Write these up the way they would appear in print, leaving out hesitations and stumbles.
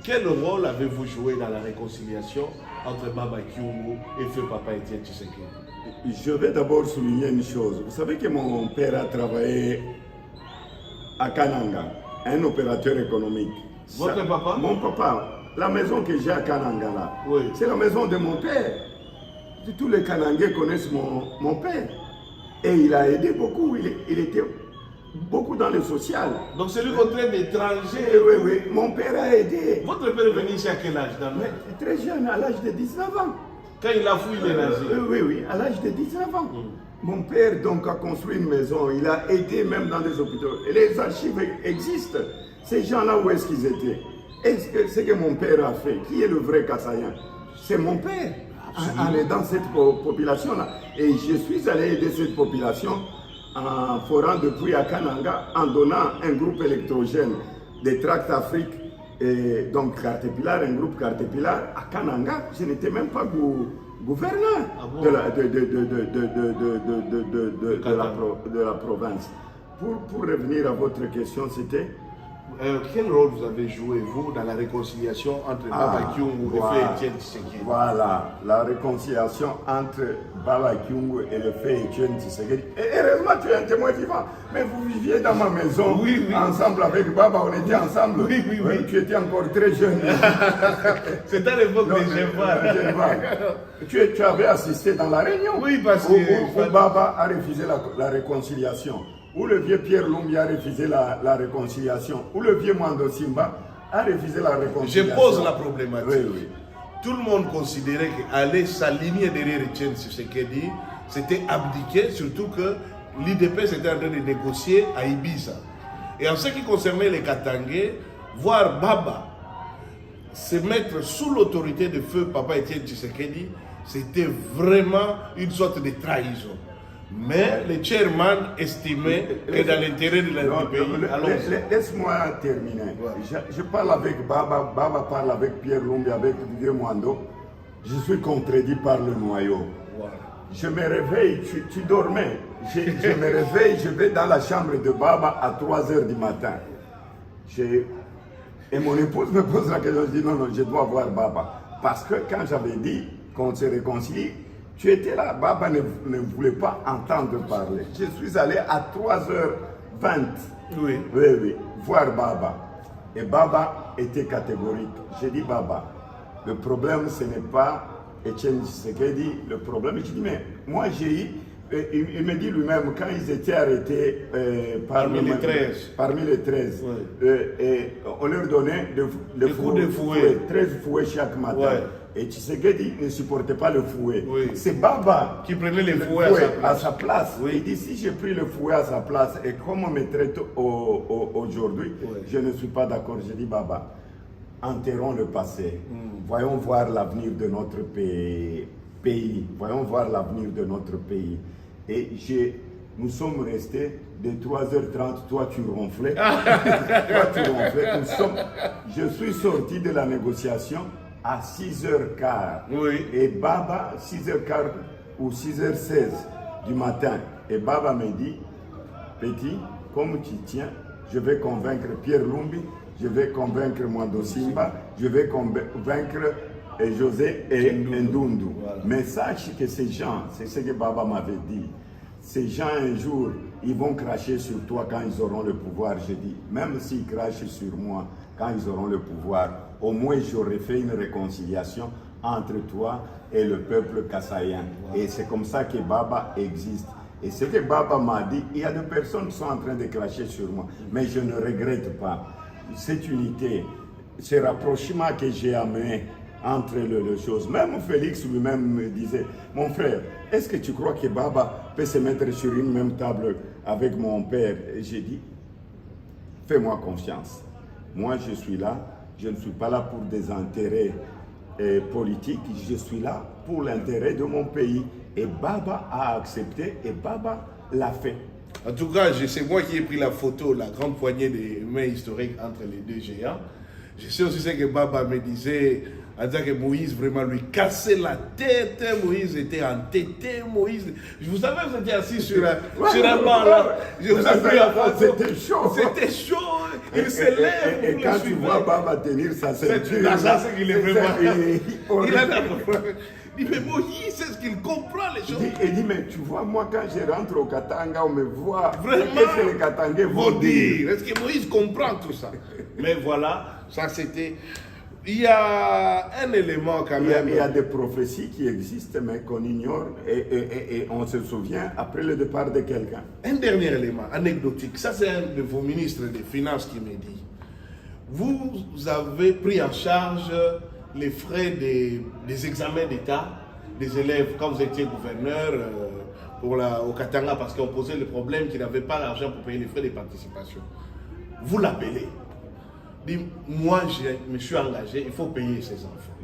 Quel rôle avez-vous joué dans la réconciliation entre Baba Kyungu et Feu Papa Etienne Tshisekedi? Je vais d'abord souligner une chose. Vous savez que mon père a travaillé à Kananga, un opérateur économique. Votre papa? Mon papa. La maison que j'ai à Kananga là, oui. C'est la maison de mon père. Tous les Kanangais connaissent mon père. Et il a aidé beaucoup. Il était beaucoup dans le social. Donc c'est lui contraire d'étranger. Oui. Mon père a aidé. Votre père est venu ici à quel âge? Très jeune, à l'âge de 19 ans. Quand il a fui les nazis? Oui, à l'âge de 19 ans. Mon père donc a construit une maison. Il a aidé même dans des hôpitaux. Et les archives existent. Ces gens-là, où est-ce qu'ils étaient? Est-ce que ce que mon père a fait, qui est le vrai Kassaïen? C'est mon père, en aidant cette population-là. Et je suis allé aider cette population en forant depuis à Kananga, en donnant un groupe électrogène des tracts Afrique, et donc Caterpillar, un groupe Caterpillar à Kananga. Je n'étais même pas gouverneur de la province. Pour revenir à votre question, c'était... quel rôle vous avez joué, vous, dans la réconciliation entre Baba Kyungu et Feu Etienne Tshisekedi? Voilà, la réconciliation entre Baba Kyungu et le Feu Etienne Tshisekedi. Et heureusement, tu es un témoin vivant. Mais vous viviez dans ma maison, ensemble avec Baba, on était ensemble. Oui. Tu étais encore très jeune. C'était à l'époque des Gévas. Tu avais assisté dans la réunion. Oui, parce que... Où Baba a refusé la réconciliation. Où le vieux Pierre Lumbi a refusé la réconciliation, où le vieux Mando Simba a refusé la réconciliation. Je pose la problématique. Oui. Tout le monde considérait qu'aller s'aligner derrière Etienne Tshisekedi, c'était abdiquer, surtout que l'IDPS était en train de négocier à Ibiza. Et en ce qui concernait les Katangais, voir Baba se mettre sous l'autorité de Feu Papa Etienne Tshisekedi, c'était vraiment une sorte de trahison. Mais les chairman estimaient que dans l'intérêt du pays... Laisse-moi terminer. Ouais. Je parle avec Baba, Baba parle avec Pierre Lumbi, avec Vieux Mwando. Je suis contredit par le noyau. Ouais. Je me réveille, tu dormais. Je me réveille, je vais dans la chambre de Baba à 3h du matin. Et mon épouse me pose la question, je dis non, je dois voir Baba. Parce que quand j'avais dit qu'on se réconcilie, tu étais là, Baba ne voulait pas entendre parler. Je suis allé à 3h20 voir Baba. Et Baba était catégorique. J'ai dit Baba, le problème ce n'est pas Etienne Tshisekedi, le problème, je dis mais moi j'ai eu, il me dit lui-même quand ils étaient arrêtés parmi les 13, et on leur donnait des coups de fouet, 13 fouets chaque matin. Ouais. Et Tshisekedi ne supportait pas le fouet. Oui. C'est Baba qui prenait les fouets à sa place. Oui. Il dit si j'ai pris le fouet à sa place et comme on me traite aujourd'hui, je ne suis pas d'accord. Je dis Baba, enterrons le passé. Voyons voir l'avenir de notre pays. Voyons voir l'avenir de notre pays. Et nous sommes restés de 3h30, toi tu ronflais. Je suis sorti de la négociation à 6h15. Oui. Et Baba, 6h15 ou 6h16 du matin. Et Baba me dit, petit, comme tu tiens, je vais convaincre Pierre Lumbi, je vais convaincre Mwando Simba, je vais convaincre José et Ndundu. Voilà. Mais sache que ces gens, c'est ce que Baba m'avait dit, ces gens un jour, ils vont cracher sur toi quand ils auront le pouvoir. Je dis, même s'ils crachent sur moi quand ils auront le pouvoir, au moins j'aurais fait une réconciliation entre toi et le peuple kassaïen. Wow. Et c'est comme ça que Baba existe. Et ce que Baba m'a dit, il y a des personnes qui sont en train de cracher sur moi, mais je ne regrette pas. Cette unité, ce rapprochement que j'ai amené entre les choses. Même Félix lui-même me disait, mon frère, est-ce que tu crois que Baba peut se mettre sur une même table avec mon père? Et j'ai dit, fais-moi confiance. Moi, je suis là, je ne suis pas là pour des intérêts politiques, je suis là pour l'intérêt de mon pays. Et Baba a accepté et Baba l'a fait. En tout cas, c'est moi qui ai pris la photo, la grande poignée des mains historiques entre les deux géants. Je sais aussi ce que Baba me disait à dire que Moïse vraiment lui cassait la tête, Moïse était entêté, Moïse... Vous savez, vous étiez assis sur un banc là, je vous ai pris la photo. C'était chaud. C'était chaud, il se lève. Et quand tu vois Baba tenir sa ceinture, ça c'est qu'il est vraiment... il a Il dit, mais Moïse, c'est ce qu'il comprend les choses. Il dit, mais tu vois, moi quand je rentre au Katanga, on me voit. Vraiment, qu'est-ce que les Katangais vont dire? Est-ce que Moïse comprend tout ça? Mais voilà, ça c'était... Il y a un élément quand même. Il y a des prophéties qui existent, mais qu'on ignore et on se souvient après le départ de quelqu'un. Un dernier élément anecdotique, ça c'est un de vos ministres des Finances qui me dit. Vous avez pris en charge les frais des examens d'État des élèves quand vous étiez gouverneur au Katanga parce qu'on posait le problème qu'ils n'avaient pas l'argent pour payer les frais de participation. Vous l'appelez. Dit, moi je me suis engagé, il faut payer ces enfants.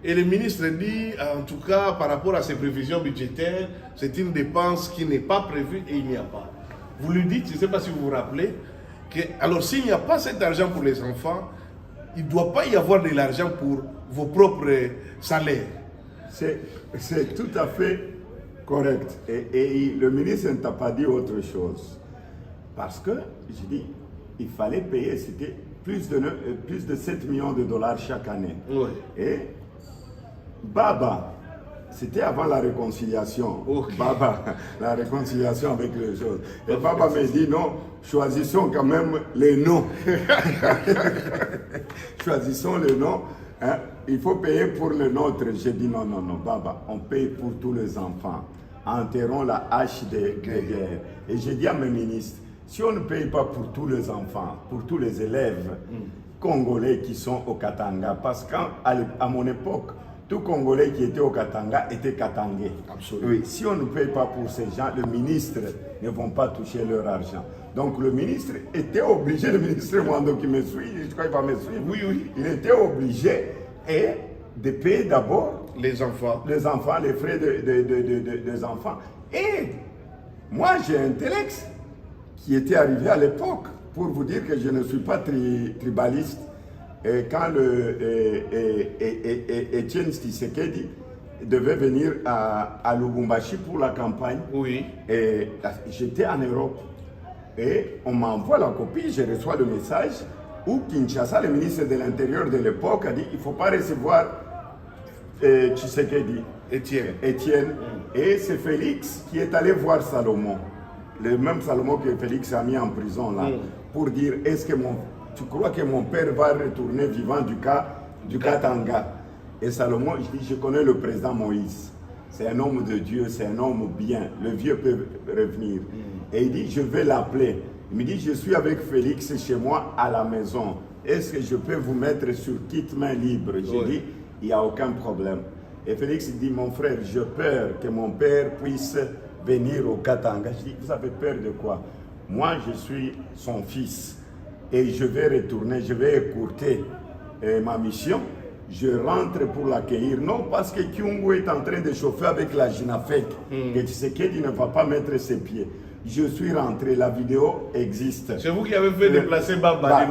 Et le ministre dit, en tout cas par rapport à ces prévisions budgétaires, c'est une dépense qui n'est pas prévue et il n'y a pas. Vous lui dites, je ne sais pas si vous vous rappelez, que alors s'il n'y a pas cet argent pour les enfants, il ne doit pas y avoir de l'argent pour vos propres salaires. C'est tout à fait correct. Et le ministre ne t'a pas dit autre chose. Parce que, je dis, il fallait payer, c'était plus de 7 millions de dollars chaque année. Oui. Et Baba, c'était avant la réconciliation. Okay. Baba, la réconciliation avec les choses. Et Baba me dit non, choisissons quand même les noms. Choisissons les noms. Hein? Il faut payer pour le nôtre. J'ai dit non, Baba, on paye pour tous les enfants. Enterrons la hache de guerre. Et j'ai dit à mes ministres, si on ne paye pas pour tous les enfants, pour tous les élèves congolais qui sont au Katanga, parce qu'à mon époque, tout Congolais qui était au Katanga était Katangais. Absolument. Oui, si on ne paye pas pour ces gens, les ministres ne vont pas toucher leur argent. Donc le ministre était obligé, le ministre Mwando qui me suit, je crois qu'il va me suivre. Oui. Il était obligé de payer d'abord les enfants, les frais des enfants. Et moi j'ai un Telex qui était arrivé à l'époque, pour vous dire que je ne suis pas tribaliste. Et quand Étienne Tshisekedi devait venir à Lubumbashi pour la campagne, oui. Et j'étais en Europe. Et on m'envoie la copie, je reçois le message où Kinshasa, le ministre de l'Intérieur de l'époque, a dit il ne faut pas recevoir Tshisekedi. Étienne. Et c'est Félix qui est allé voir Salomon. Le même Salomon que Félix a mis en prison là, pour dire est-ce que tu crois que mon père va retourner vivant du Katanga? Et Salomon, je dis, je connais le président Moïse. C'est un homme de Dieu, c'est un homme bien. Le vieux peut revenir. Et il dit, je vais l'appeler. Il me dit, je suis avec Félix chez moi à la maison. Est-ce que je peux vous mettre sur quitte main libre? J'ai dit, il n'y a aucun problème. Et Félix dit, mon frère, j'ai peur que mon père puisse venir au Katanga. Je dis, vous avez peur de quoi? Moi, je suis son fils. Et je vais retourner, je vais écourter ma mission. Je rentre pour l'accueillir. Non parce que Kyungu est en train de chauffer avec la Jinafek. Que Tshisekedi ne va pas mettre ses pieds. Je suis rentré, la vidéo existe. C'est vous qui avez fait déplacer Baba.